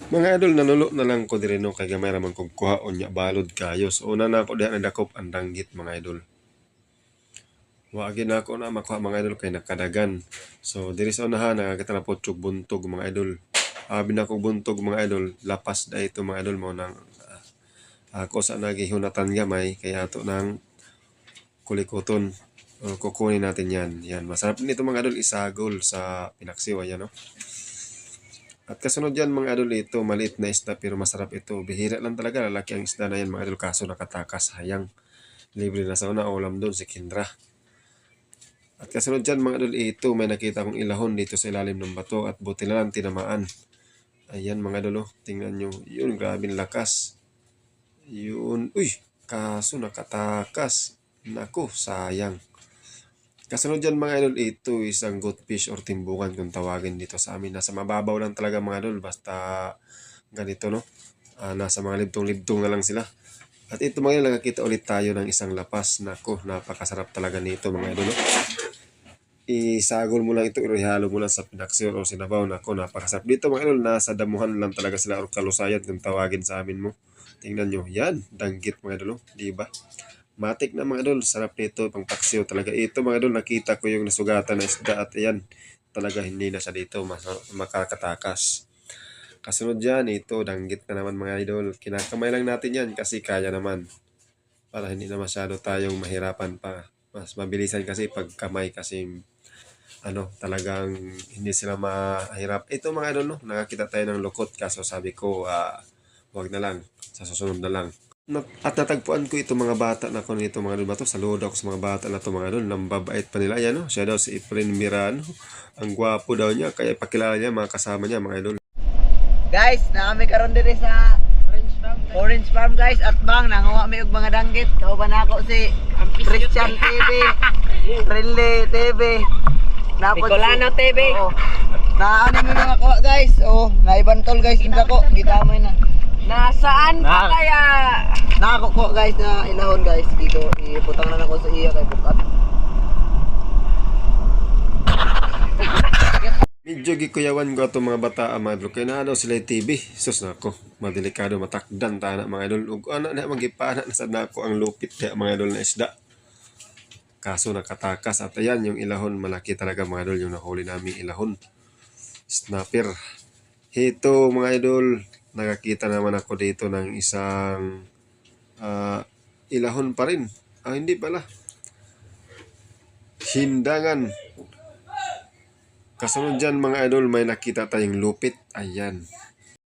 Mga idol, nanulo na lang ko diri no kay gamay ra man kog kuhaon nya balod kayo. So una na ako diha nadakop ang danggit mga idol. Wa gyud na ako na makuha mga idol kay nakadagan. So diri sa unahan nakakita na po tsug buntog mga idol. Abi na kog buntog mga idol, lapas da ito mga idol mo nang ako sa nagihunatan gamay kaya ato nang kulikuton. Kukunin natin yan. Yan, masarap nito mga idol isagol sa pinaksiw ayan no. At kasunod yan mga idol, ito maliit na isda pero masarap ito. Bihira lang talaga, lalaki ang isda na yan mga idol, kaso nakatakas, hayang. Libre na sa una, ulam doon si Kindra. At kasunod dyan mga idol, ito may nakita kong ilahon dito sa ilalim ng bato at buti na lang tinamaan. Ayan mga idol, oh, tingnan nyo. Yun, grabing lakas. Yun, uy, kaso nakatakas. Naku, sayang. Kasunod dyan mga idol, ito isang goldfish or timbukan kung tawagin dito sa amin. Nasa mababaw lang talaga mga idol, basta ganito no. Nasa mga libtong-libtong na lang sila. At ito mga idol, nakakita ulit tayo ng isang lapas. Naku, napakasarap talaga nito mga idol. No? Isagol mo lang ito, ihalo mo lang sa pinaksiw o sinabaw. Naku, napakasarap. Dito mga idol, nasa damuhan lang talaga sila or kalusayan kung tawagin sa amin mo. Tingnan nyo, yan, danggit mga idol, diba? Matik na mga idol, sarap nito, pang paksiw talaga. Ito mga idol, nakita ko yung nasugatan na isda at ayan, talaga hindi na siya dito makakatakas. Kasunod dyan, ito, danggit na naman mga idol. Kinakamay lang natin yan kasi kaya naman. Para hindi na masyado tayong mahirapan pa. Mas mabilisan kasi pag kamay kasi talagang hindi sila mahirap. Ito mga idol, no, nakakita tayo ng lukot kaso sabi ko, wag na lang, sa susunod na lang. At natagpuan ko itong mga bata na ko nito mga idol ba to. Saludo ako sa mga bata na to mga idol. Nambabait pa nila. Ayan no. Siya daw si Efren Mirano. Ang gwapo daw niya. Kaya pakilala niya mga kasama niya mga idol. Guys, nakami karon diri sa Orange Farm guys. At bang nanguha mi og mga danggit. Kauban ako si Christian TV, Rinley TV, Nicolano TV. Naano mi mga kuha guys. Oh, naibantol guys din ko. Gitamay na. Nasaan pa kaya? Nakakuha guys na ilahon guys. Dito iputang na ako sa iya kay bukat. Medyo gikuyawan ko itong mga bata mga idol. Kaya na sila TV. Sus na ako. Madelikado matakdan ta na mga idol. Ug ana na magipana na sad nako ang lupit kaya mga idol na isda. Kaso nakatakas at ayan yung ilahon malaki talaga mga idol yung nahuli namin ilahon. Snapper. Ito mga idol, nakakita naman ako dito ng isang ilahon pa rin. Hindi pala. Hindangan. Kasunod dyan mga idol, may nakita tayong lupit. Ayan.